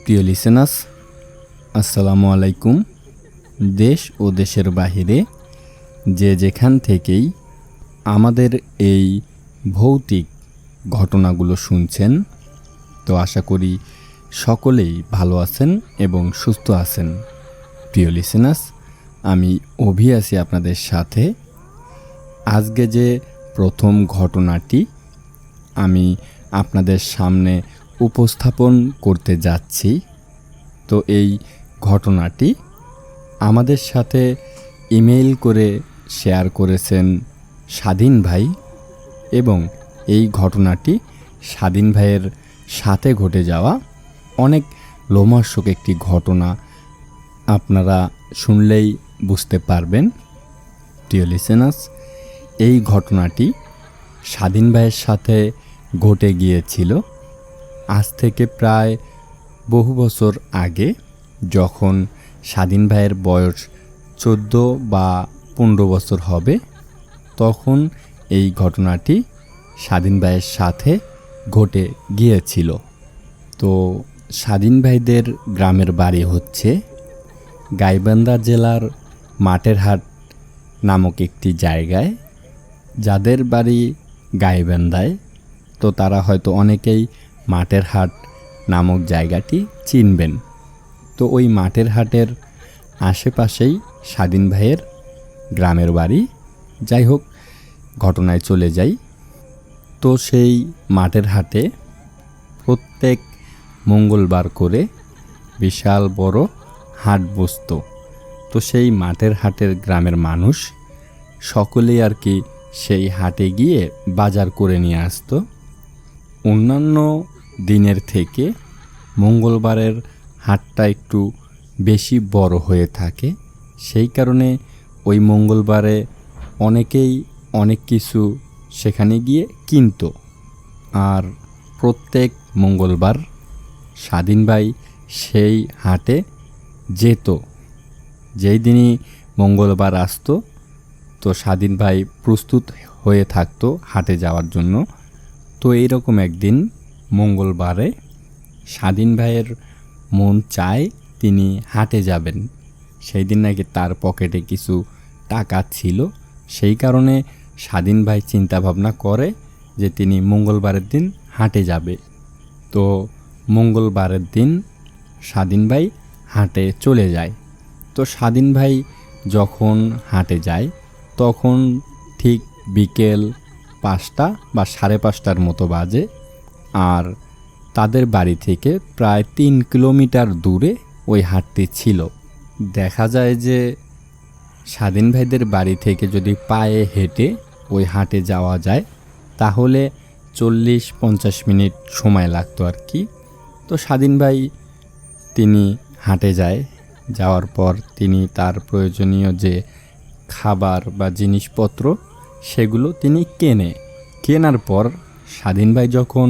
প্রিয় লিসেনার্স, আসসালামু আলাইকুম। দেশ ও দেশের বাহিরে যে যেখান থেকেই আমাদের এই ভৌতিক ঘটনাগুলো শুনছেন, তো আশা করি সকলেই ভালো আছেন এবং সুস্থ আছেন। প্রিয় লিসেনার্স, আমি অভি আছি আপনাদের সাথে। আজকে যে প্রথম ঘটনাটি আমি আপনাদের সামনে উপস্থাপন করতে যাচ্ছি, তো এই ঘটনাটি আমাদের সাথে ইমেইল করে শেয়ার করেছেন স্বাধীন ভাই, এবং এই ঘটনাটি স্বাধীন ভাইয়ের সাথে ঘটে যাওয়া অনেক লোমহর্ষক একটি ঘটনা। আপনারা শুনলেই বুঝতে পারবেন। প্রিয় লিসেনার্স, এই ঘটনাটি স্বাধীন ভাইয়ের সাথে ঘটে গিয়েছিল আজ থেকে প্রায় বহু বছর আগে, যখন স্বাধীন ভাইয়ের বয়স 14 বা 15 বছর হবে। তখন এই ঘটনাটি স্বাধীন ভাইয়ের সাথে ঘটে গিয়েছিল। তো স্বাধীন ভাইদের গ্রামের বাড়ি হচ্ছে গাইবান্ধা জেলার মাঠেরহাট নামক একটি জায়গায়। যাদের বাড়ি গাইবান্ধায়, তো তারা হয়তো অনেকেই মাঠেরহাট নামক জায়গাটি চিনবেন। তো ওই মাঠেরহাটের আশেপাশেই স্বাধীন ভাইয়ের গ্রামের বাড়ি। যাই হোক, ঘটনায় চলে যাই। তো সেই মাঠেরহাটে প্রত্যেক মঙ্গলবার করে বিশাল বড় হাট বসত। তো সেই মাঠেরহাটের গ্রামের মানুষ সকলেই আর কি সেই হাটে গিয়ে বাজার করে নিয়ে আসতো। অন্যান্য দিনের থেকে মঙ্গলবারের হাটটা একটু বেশি বড় হয়ে থাকে। সেই কারণে ওই মঙ্গলবারে অনেকেই অনেক কিছু সেখানে গিয়ে কিনত। আর প্রত্যেক মঙ্গলবার স্বাধীন ভাই সেই হাটে যেত। যেই দিনই মঙ্গলবার আসতো, তো স্বাধীন ভাই প্রস্তুত হয়ে থাকতো হাটে যাওয়ার জন্য। তো এইরকম একদিন মঙ্গলবারে স্বাধীন ভাইয়ের মন চায় তিনি হাটে যাবেন। সেই দিন নাকি তার পকেটে কিছু টাকা ছিল। সেই কারণে স্বাধীন ভাই চিন্তা ভাবনা করে যে তিনি মঙ্গলবারের দিন হাটে যাবে। তো মঙ্গলবারের দিন স্বাধীন ভাই হাটে চলে যায়। তো স্বাধীন ভাই যখন হাটে যায়, তখন ঠিক বিকেল 5টা বা 5:30টার মতো বাজে। আর তাদের বাড়ি থেকে প্রায় 3 কিলোমিটার দূরে ওই হাটটি ছিল। দেখা যায় যে স্বাধীন ভাইদের বাড়ি থেকে যদি পায়ে হেঁটে ওই হাটে যাওয়া যায়, তাহলে 40-50 মিনিট সময় লাগতো আর কি। তো স্বাধীন ভাই তিনি হাটে যায়। যাওয়ার পর তিনি তার প্রয়োজনীয় যে খাবার বা জিনিসপত্র সেগুলো তিনি কেনার পর স্বাধীন ভাই যখন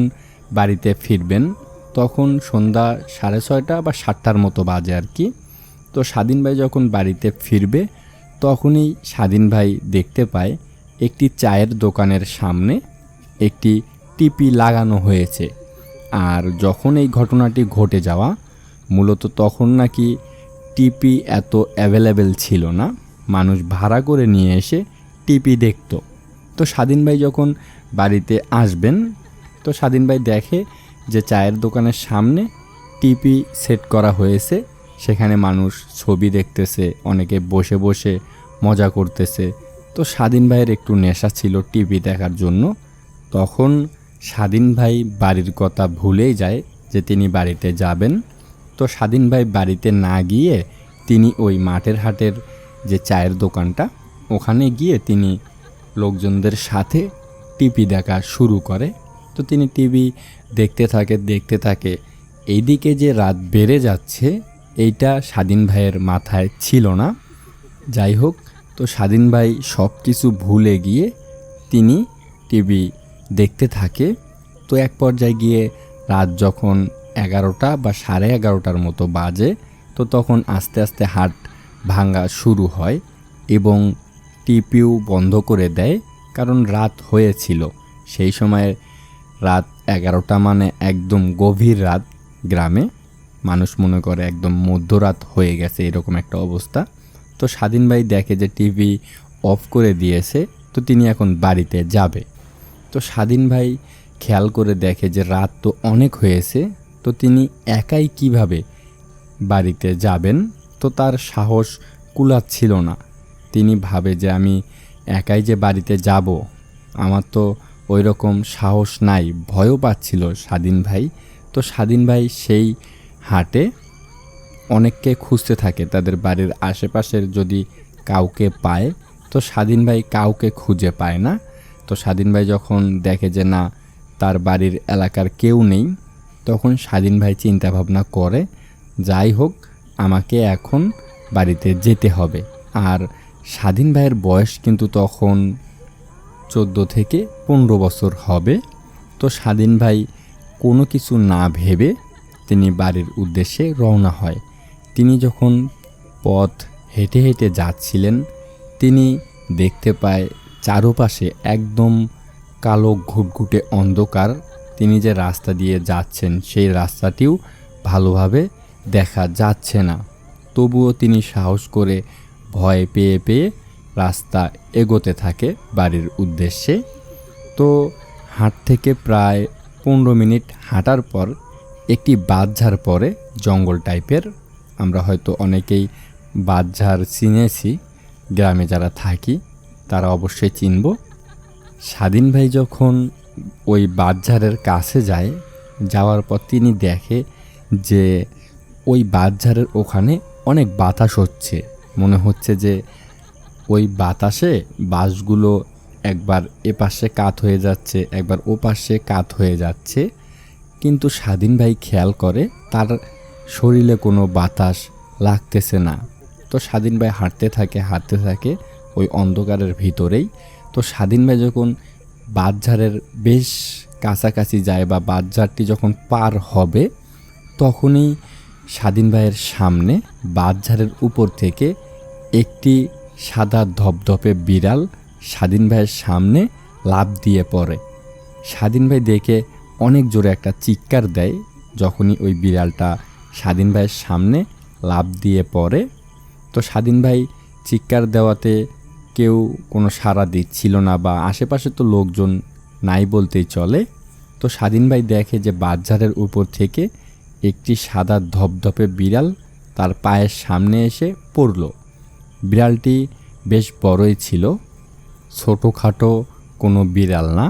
বাড়িতে ফিরবেন, তখন সন্ধ্যা 6:30 বা 7টার মতো বাজে আর কি। তো স্বাধীন ভাই যখন বাড়িতে ফিরবে, তখনই স্বাধীন ভাই দেখতে পায় একটি চায়ের দোকানের সামনে একটি টিপি লাগানো হয়েছে। আর যখন এই ঘটনাটি ঘটে যাওয়া, মূলত তখন নাকি টিপি এত অ্যাভেলেবেল ছিল না, মানুষ ভাড়া করে নিয়ে এসে টিপি দেখত। তো স্বাধীন ভাই যখন বাড়িতে আসবেন, তো স্বাধীন ভাই দেখে যে চায়ের দোকানের সামনে টিপি সেট করা হয়েছে। সেখানে মানুষ ছবি দেখতেছে, অনেকে বসে বসে মজা করতেছে। তো স্বাধীন ভাইয়ের একটু নেশা ছিল টিভি দেখার জন্য। তখন স্বাধীন ভাই বাড়ির কথা ভুলেই যায় যে তিনি বাড়িতে যাবেন। তো স্বাধীন ভাই বাড়িতে না গিয়ে তিনি ওই মাঠের হাটের যে চায়ের দোকানটা, ওখানে গিয়ে তিনি লোকজনদের সাথে টিভি দেখা শুরু করে। তো তিনি টিভি দেখতে থাকে। এইদিকে যে রাত বেড়ে যাচ্ছে, এইটা স্বাধীন ভাইয়ের মাথায় ছিল না। যাই হোক, তো স্বাধীন ভাই সব কিছু ভুলে গিয়ে তিনি টিভি দেখতে থাকে। তো এক পর্যায়ে গিয়ে রাত যখন 11টা বা 11:30টার মতো বাজে, তো তখন আস্তে আস্তে হাট ভাঙা শুরু হয় এবং টিপিও বন্ধ করে দেয়, কারণ রাত হয়েছিল। সেই সময় রাত 11টা মানে একদম গভীর রাত। গ্রামে মানুষ মনে করে একদম মধ্যরাত হয়ে গেছে, এরকম একটা অবস্থা। তো স্বাধীন ভাই দেখে যে টিভি অফ করে দিয়েছে, তো তিনি এখন বাড়িতে যাবে। তো স্বাধীন ভাই খেয়াল করে দেখে যে রাত তো অনেক হয়েছে, তো তিনি একাই কিভাবে বাড়িতে যাবেন। তো তার সাহস কুলাচ্ছিল না। তিনি ভাবে যে আমি একাই যে বাড়িতে যাব, আমার তো ওই রকম সাহস নাই, ভয়ও পাচ্ছিল স্বাধীন ভাই। তো স্বাধীন ভাই সেই হাটে অনেককে খুঁজতে থাকে, তাদের বাড়ির আশেপাশের যদি কাউকে পায়। তো স্বাধীন ভাই কাউকে খুঁজে পায় না। তো স্বাধীন ভাই যখন দেখে যে না, তার বাড়ির এলাকার কেউ নেই, তখন স্বাধীন ভাই চিন্তা ভাবনা করে, যাই হোক আমাকে এখন বাড়িতে যেতে হবে। আর স্বাধীন ভাইয়ের বয়স কিন্তু তখন 14 থেকে 15 বছর হবে। তো স্বাধীন ভাই কোনো কিছু না ভেবে তিনি বাড়ির উদ্দেশ্যে রওনা হয়। তিনি যখন পথ হেঁটে হেঁটে যাচ্ছিলেন, তিনি দেখতে পায় চারপাশে একদম কালো ঘুটঘুটে অন্ধকার। তিনি যে রাস্তা দিয়ে যাচ্ছেন সেই রাস্তাটিও ভালোভাবে দেখা যাচ্ছে না। তবুও তিনি সাহস করে ভয় পেয়ে পেয়ে রাস্তা এগোতে থাকে বাড়ির উদ্দেশ্যে। তো হাট থেকে প্রায় 15 মিনিট হাঁটার পর একটি বাঁধঝাড় পরে, জঙ্গল টাইপের। আমরা হয়তো অনেকেই বাঁধঝাড় চিনেছি, গ্রামে যারা থাকি তারা অবশ্যই চিনব। স্বাধীন ভাই যখন ওই বাঁধঝাড়ের কাছে যায়, যাওয়ার পর তিনি দেখে যে ওই বাঁধঝাড়ের ওখানে অনেক বাতাস হচ্ছে। মনে হচ্ছে যে ওই বাতাসে বাঁশগুলো একবার এপাশে কাত হয়ে যাচ্ছে, একবার ওপাশে কাত হয়ে যাচ্ছে। কিন্তু স্বাধীন ভাই খেয়াল করে তার শরীরে কোনো বাতাস লাগতেছে না। তো স্বাধীন ভাই হাঁটতে থাকে ওই অন্ধকারের ভিতরেই। তো স্বাধীন ভাই যখন বাঁধঝাড়ের বেশ কাছাকাছি যায় বা বাঁধঝাড়টি যখন পার হবে, তখনই স্বাধীন ভাইয়ের সামনে বাঁধঝাড়ের উপর থেকে একটি সাদা ধপধপে বিড়াল স্বাধীন ভাইয়ের সামনে লাফ দিয়ে পড়ে। স্বাধীন ভাই দেখে অনেক জোরে একটা চিৎকার দেয় যখনই ওই বিড়ালটা স্বাধীন ভাইয়ের সামনে লাফ দিয়ে পড়ে। তো স্বাধীন ভাই চিৎকার দেওয়াতে কেউ কোনো সাড়া দিচ্ছিল না, বা আশেপাশে তো লোকজন নাই বলতেই চলে। তো স্বাধীন ভাই দেখে যে বাঁধঝাড়ের উপর থেকে একটি সাদা ধপধপে বিড়াল তার পায়ের সামনে এসে পড়ল। বিড়ালটি বেশ বড়ই ছিল, ছোটোখাটো কোনো বিড়াল না।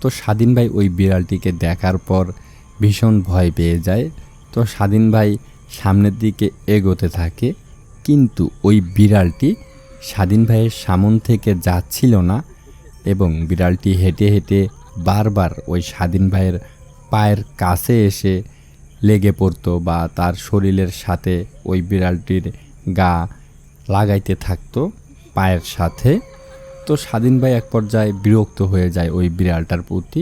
তো স্বাধীন ভাই ওই বিড়ালটিকে দেখার পর ভীষণ ভয় পেয়ে যায়। তো স্বাধীন ভাই সামনের দিকে এগোতে থাকে, কিন্তু ওই বিড়ালটি স্বাধীন ভাইয়ের সামন থেকে যাচ্ছিল না, এবং বিড়ালটি হেঁটে হেঁটে বারবার ওই স্বাধীন ভাইয়ের পায়ের কাছে এসে লেগে পড়তো, বা তার শরীরের সাথে ওই বিড়ালটির গা লাগাইতে থাকতো পায়ের সাথে। তো স্বাধীন ভাই এক পর্যায়ে বিরক্ত হয়ে যায় ওই বিড়ালটার প্রতি।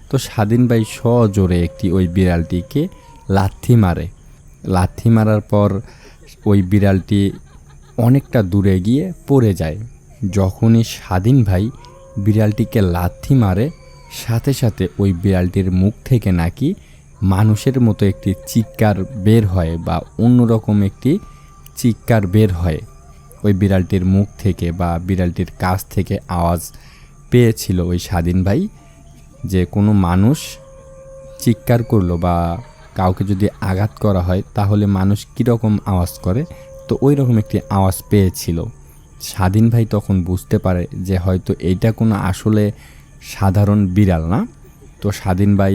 তো স্বাধীন ভাই সজোরে একটি ওই বিড়ালটিকে লাথি মারে। লাথি মারার পর ওই বিড়ালটি অনেকটা দূরে গিয়ে পড়ে যায়। যখনই স্বাধীন ভাই বিড়ালটিকে লাথি মারে, সাথে সাথে ওই বিড়ালটির মুখ থেকে নাকি মানুষের মতো একটি চিৎকার বের হয়, বা অন্যরকম একটি চিৎকার বের হয় ওই বিড়ালটির মুখ থেকে, বা বিড়ালটির কাছ থেকে আওয়াজ পেয়েছিল ওই স্বাধীন ভাই, যে কোনো মানুষ চিৎকার করলো বা কাউকে যদি আঘাত করা হয় তাহলে মানুষ কীরকম আওয়াজ করে, তো ওই রকম একটি আওয়াজ পেয়েছিল। স্বাধীন ভাই তখন বুঝতে পারে যে হয়তো এইটা কোনো আসলে সাধারণ বিড়াল না। তো স্বাধীন ভাই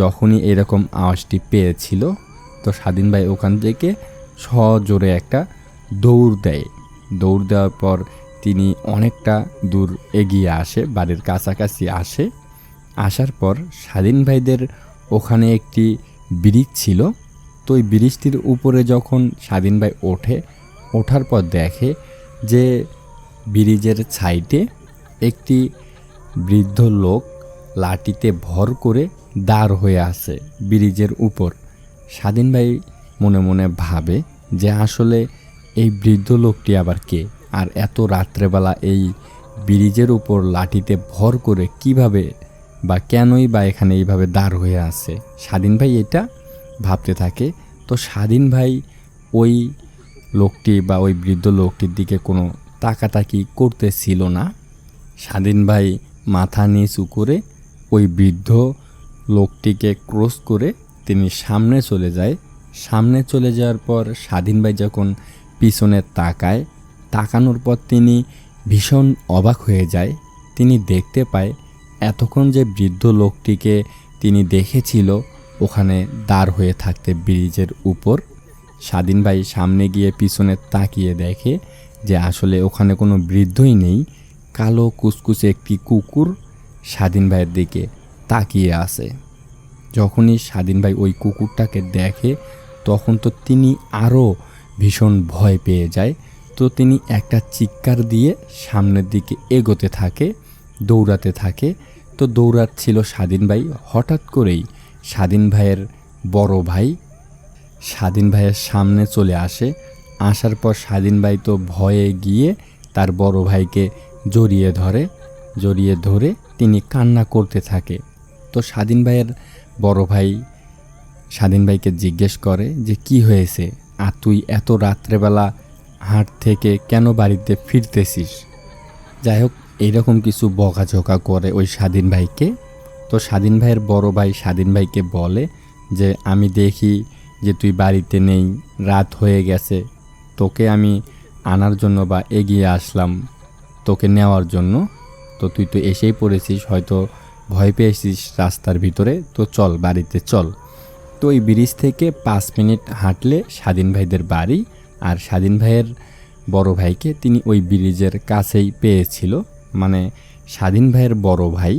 যখনই এরকম আওয়াজটি পেয়েছিল, তো স্বাধীন ভাই ওখান থেকে সজোরে একটা দৌড় দেয়। দৌড় দেওয়ার পর তিনি অনেকটা দূর এগিয়ে আসে, বাড়ির কাছাকাছি আসে। আসার পর স্বাধীন ভাইদের ওখানে একটি ব্রিজ ছিল। তো ওই ব্রিজটির উপরে যখন স্বাধীন ভাই ওঠার পর দেখে যে ব্রিজের সাইডে একটি বৃদ্ধ লোক লাঠিতে ভর করে দাঁড় হয়ে আছে ব্রিজের উপর। স্বাধীন ভাই মনে মনে ভাবে যে আসলে এই বৃদ্ধ লোকটি আবার কে, আর এত রাত্রেবেলা এই ব্রিজের উপর লাঠিতে ভর করে কিভাবে বা কেনই বা এখানে এইভাবে দাঁড় হয়ে আছে। স্বাধীন ভাই এটা ভাবতে থাকে। তো স্বাধীন ভাই ওই লোকটি বা ওই বৃদ্ধ লোকটির দিকে কোনো তাকাতাকি করতেছিল না। স্বাধীন ভাই মাথা নিচু করে ওই বৃদ্ধ লোকটিকে ক্রস করে তিনি সামনে চলে যায়। সামনে চলে যাওয়ার পর স্বাধীন ভাই যখন পিছনে তাকানোর পর তিনি ভীষণ অবাক হয়ে যায়। তিনি দেখতে পায় এতক্ষণ যে বৃদ্ধ লোকটিকে তিনি দেখেছিল ওখানে দাঁড় হয়ে থাকতে ব্রিজের উপর। স্বাধীন ভাই সামনে গিয়ে পিছনে তাকিয়ে দেখে যে আসলে ওখানে কোনো বৃদ্ধই নেই। কালো কুচকুচে একটি কুকুর স্বাধীন ভাইয়ের দিকে তাকিয়ে আছে। যখনই স্বাধীন ভাই ওই কুকুরটাকে দেখে তখন তো তিনি আরও ভীষণ ভয় পেয়ে যায়। তো তিনি একটা চিৎকার দিয়ে সামনের দিকে এগোতে থাকে, দৌড়াতে থাকে। তো দৌড়াচ্ছিল স্বাধীন ভাই। হঠাৎ করেই স্বাধীন ভাইয়ের বড় ভাই স্বাধীন ভাইয়ের সামনে চলে আসে। আসার পর স্বাধীন ভাই তো ভয়ে গিয়ে তার বড় ভাইকে জড়িয়ে ধরে তিনি কান্না করতে থাকে। তো স্বাধীন ভাইয়ের বড় ভাই স্বাধীন ভাইকে জিজ্ঞেস করে যে কি হয়েছে, আর তুই এত রাত্রেবেলা হাট থেকে কেন বাড়িতে ফিরতেছিস। যাই হোক, এইরকম কিছু বকাঝকা করে ওই স্বাধীন ভাইকে। তো স্বাধীন ভাইয়ের বড় ভাই স্বাধীন ভাইকে বলে যে আমি দেখি যে তুই বাড়িতে নেই, রাত হয়ে গেছে, তোকে আমি আনার জন্য বা এগিয়ে আসলাম তোকে নেওয়ার জন্য। তো তুই তো এসেই পড়েছিস, হয়তো ভয় পেয়েছিস রাস্তার ভিতরে, তো চল বাড়িতে চল। তো ওই ব্রিজ থেকে 5 মিনিট হাঁটলে স্বাধীন ভাইদের বাড়ি। আর স্বাধীন ভাইয়ের বড় ভাইকে তিনি ওই ব্রিজের কাছেই পেয়েছিল। মানে স্বাধীন ভাইয়ের বড় ভাই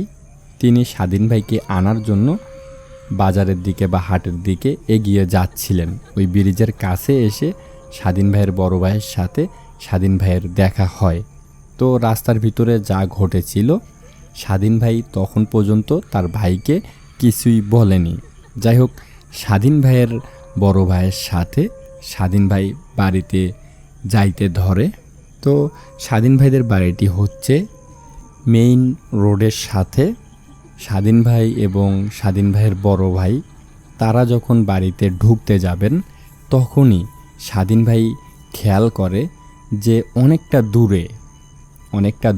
তিনি স্বাধীন ভাইকে আনার জন্য বাজারের দিকে বা হাটের দিকে এগিয়ে যাচ্ছিলেন। ওই ব্রিজের কাছে এসে স্বাধীন ভাইয়ের বড় ভাইয়ের সাথে স্বাধীন ভাইয়ের দেখা হয়। তো রাস্তার ভিতরে যা ঘটেছিল স্বাধীন ভাই তখন পর্যন্ত তার ভাইকে কিছুই বলেনি। যাই হোক, স্বাধীন ভাইয়ের বড় ভাইয়ের সাথে স্বাধীন ভাই বাড়িতে যাইতে ধরে। তো স্বাধীন ভাইদের বাড়িটি হচ্ছে মেইন রোডের সাথে। স্বাধীন ভাই এবং স্বাধীন ভাইয়ের বড় ভাই তারা যখন বাড়িতে ঢুকতে যাবেন তখনই স্বাধীন ভাই খেয়াল করে যে অনেকটা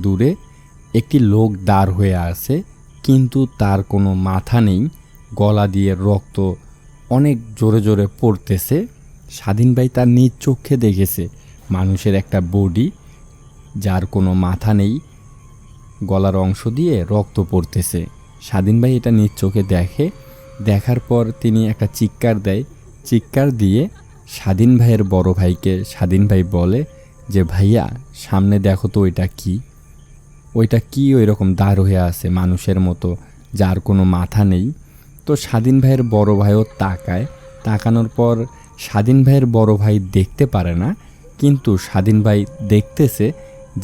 দূরে একটি লোক দাঁড় হয়ে আছে, কিন্তু তার কোনো মাথা নেই, গলা দিয়ে রক্ত অনেক জোরে জোরে পড়তেছে। স্বাধীন ভাই তার নিজ চোখে দেখেছে মানুষের একটা বডি, যার কোনো মাথা নেই, গলার অংশ দিয়ে রক্ত পড়তেছে। স্বাধীন ভাই এটা নিজ চোখে দেখার পর তিনি একটা চিৎকার দিয়ে স্বাধীন ভাইয়ের বড় ভাইকে স্বাধীন ভাই বলে যে ভাইয়া সামনে দেখো তো ওইটা কি ওই রকম দাঁড় হয়ে আছে মানুষের মতো, যার কোনো মাথা নেই। তো স্বাধীন ভাইয়ের বড় ভাইও তাকানোর পর স্বাধীন ভাইয়ের বড় ভাই দেখতে পারে না, কিন্তু স্বাধীন ভাই দেখতেছে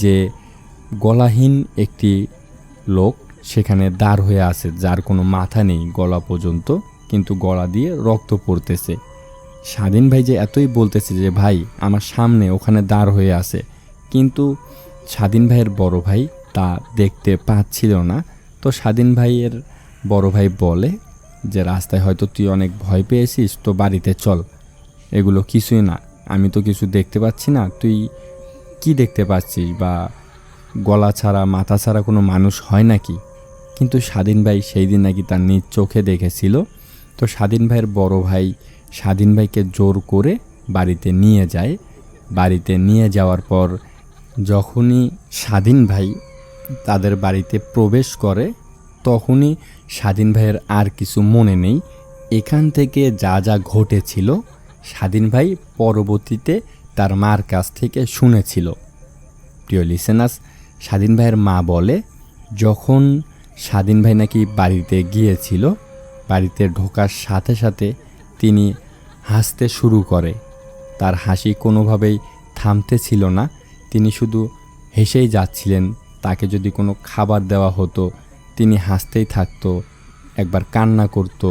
যে গলাহীন একটি লোক সেখানে দাঁড় হয়ে আছে, যার কোনো মাথা নেই গলা পর্যন্ত, কিন্তু গলা দিয়ে রক্ত পড়তেছে। স্বাধীন ভাই যে এতই বলতেছে যে ভাই আমার সামনে ওখানে দাঁড় হয়ে আছে, কিন্তু স্বাধীন ভাইয়ের বড় ভাই তা দেখতে পাচ্ছিল না। তো স্বাধীন ভাইয়ের বড় ভাই বলে যে রাস্তায় হয়তো তুই অনেক ভয় পেয়েছিস, তো বাড়িতে চল, এগুলো কিছুই না, আমি তো কিছু দেখতে পাচ্ছি না, তুই কি দেখতে পাচ্ছিস, বা গলা ছাড়া মাথা ছাড়া কোনো মানুষ হয় নাকি। কিন্তু স্বাধীন ভাই সেই দিন নাকি তার নিজ চোখে দেখেছিল। তো স্বাধীন ভাইয়ের বড় ভাই স্বাধীন ভাইকে জোর করে বাড়িতে নিয়ে যায়। বাড়িতে নিয়ে যাওয়ার পর যখনই স্বাধীন ভাই তাদের বাড়িতে প্রবেশ করে তখনই স্বাধীন ভাইয়ের আর কিছু মনে নেই। এখান থেকে যা যা ঘটেছিল স্বাধীন ভাই পরবর্তীতে তার মার কাছ থেকে শুনেছিল। প্রিয় লিসেনার্স, স্বাধীন ভাইয়ের মা বলে যখন স্বাধীন ভাই নাকি বাড়িতে গিয়েছিল, বাড়িতে ঢোকার সাথে সাথে তিনি হাসতে শুরু করে। তার হাসি কোনোভাবেই থামতে ছিল না, তিনি শুধু হেসেই যাচ্ছিলেন। তাকে যদি কোনো খাবার দেওয়া হতো তিনি হাসতেই থাকতো, একবার কান্না করতো,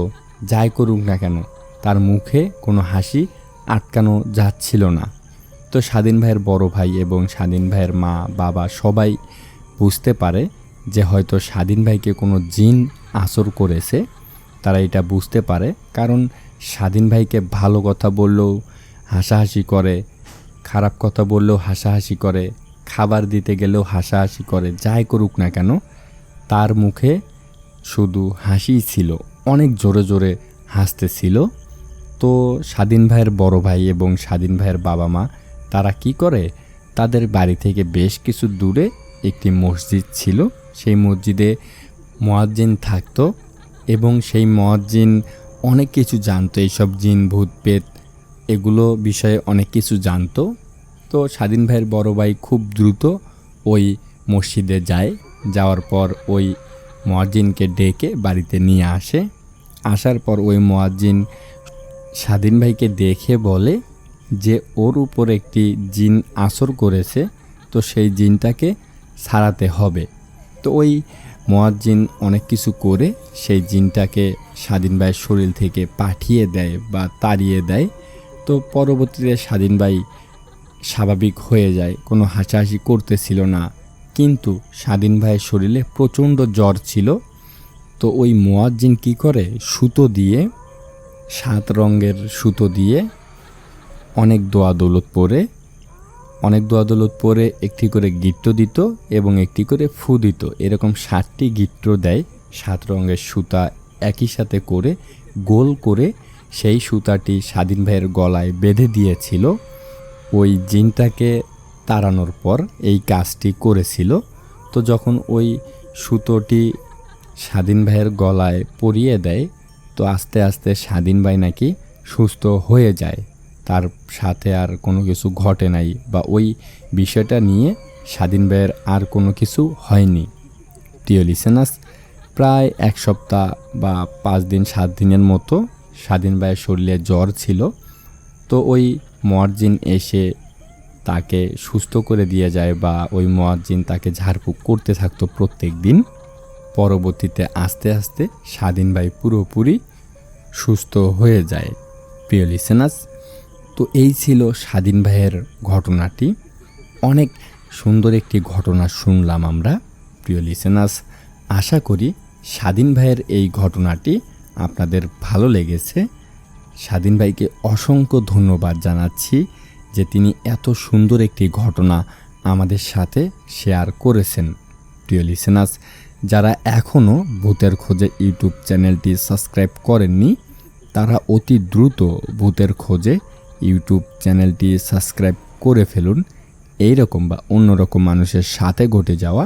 যাই করুক না কেন তার মুখে কোনো হাসি আটকানো যাচ্ছিল না। তো স্বাধীন ভাইয়ের বড় ভাই এবং স্বাধীন ভাইয়ের মা বাবা সবাই বুঝতে পারে যে হয়তো স্বাধীন ভাইকে কোনো জিন আসর করেছে তারা এটা বুঝতে পারে। কারণ স্বাধীন ভাইকে ভালো কথা বললেও হাসাহাসি করে, খারাপ কথা বললেও হাসাহাসি করে, খাবার দিতে গেলেও হাসাহাসি করে, যাই করুক না কেন তার মুখে শুধু হাসিই ছিল, অনেক জোরে জোরে হাসতেছিল। তো স্বাধীন ভাইয়ের বড় ভাই এবং স্বাধীন ভাইয়ের বাবা মা তারা কি করে, তাদের বাড়ি থেকে বেশ কিছু দূরে একটি মসজিদ ছিল, সেই মসজিদে মুয়াজ্জিন থাকতো এবং সেই মুয়াজ্জিন অনেক কিছু জানতো, এইসব জিন ভূত পেত এগুলো বিষয়ে অনেক কিছু জানতো। তো স্বাধীন ভাইয়ের বড় ভাই খুব দ্রুত ওই মসজিদে যায়, যাওয়ার পর ওই মুয়াজ্জিনকে ডেকে বাড়িতে নিয়ে আসে। আসার পর ওই মুয়াজ্জিন স্বাধীন ভাইকে দেখে বলে যে ওর উপর একটি জিন আসর করেছে, তো সেই জিনটাকে ছাড়াতে হবে। তো ওই মুয়াজ্জিন অনেক কিছু করে সেই জিনটাকে স্বাধীন ভাইয়ের শরীর থেকে পাঠিয়ে দেয় বা তাড়িয়ে দেয়। তো পরবর্তীতে স্বাধীন ভাই স্বাভাবিক হয়ে যায়, কোনো হাসাহাসি করতেছিল না। কিন্তু স্বাধীন ভাইয়ের শরীরে প্রচণ্ড জ্বর ছিল। তো ওই মুয়াজ্জিন কী করে, সুতো দিয়ে 7 রঙের সুতো দিয়ে অনেক দোয়া দৌলত পরে একটি করে গিট্ট দিত এবং একটি করে ফু দিত। এরকম 7টি গিট্ট দেয়, 7 রঙের সুতা একই সাথে করে গোল করে সেই সুতাটি স্বাধীন ভাইয়ের গলায় বেঁধে দিয়েছিল। ওই জিনটাকে তাড়ানোর পর এই কাজটি করেছিল। তো যখন ওই সুতোটি স্বাধীন ভাইয়ের গলায় পরিয়ে দেয়, তো আস্তে আস্তে স্বাধীন ভাই নাকি সুস্থ হয়ে যায়, তার সাথে আর কোনো কিছু ঘটে নাই বা ওই বিষয়টা নিয়ে স্বাধীন ভাইয়ের আর কোনো কিছু হয়নি। প্রিয় লিসেনার্স, প্রায় 1 সপ্তাহ বা 5 দিন 7 দিনের মতো স্বাধীন ভাইয়ের শরীরে জ্বর ছিল। তো ওই মুয়াজ্জিন এসে তাকে সুস্থ করে দিয়ে যায় বা ওই মুয়াজ্জিন তাকে ঝাড়ফুঁক করতে থাকতো প্রত্যেক দিন। পরবর্তীতে আস্তে আস্তে স্বাধীন ভাই পুরোপুরি সুস্থ হয়ে যায়। প্রিয় লিসেনার্স, তো এই ছিল স্বাধীন ভাইয়ের ঘটনাটি। অনেক সুন্দর একটি ঘটনা শুনলাম আমরা। প্রিয় লিসেনার্স, আশা করি স্বাধীন ভাইয়ের এই ঘটনাটি আপনাদের ভালো লেগেছে। স্বাধীন ভাইকে অসংখ্য ধন্যবাদ জানাচ্ছি যে তিনি এত সুন্দর একটি ঘটনা আমাদের সাথে শেয়ার করেছেন। প্রিয় লিসেনার্স, যারা এখনও ভূতের খোঁজে ইউটিউব চ্যানেলটি সাবস্ক্রাইব করেননি তারা অতি দ্রুত ভূতের খোঁজে ইউটিউব চ্যানেলটি সাবস্ক্রাইব করে ফেলুন। এই রকম বা অন্যরকম মানুষের সাথে ঘটে যাওয়া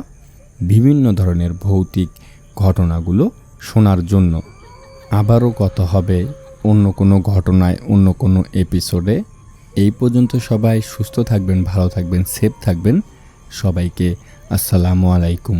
বিভিন্ন ধরনের ভৌতিক ঘটনাগুলো শোনার জন্য। আবারও কথা হবে অন্য কোনো ঘটনায়, অন্য কোনো এপিসোডে। এই পর্যন্ত সবাই সুস্থ থাকবেন, ভালো থাকবেন, সেফ থাকবেন। সবাইকে আসসালামু আলাইকুম।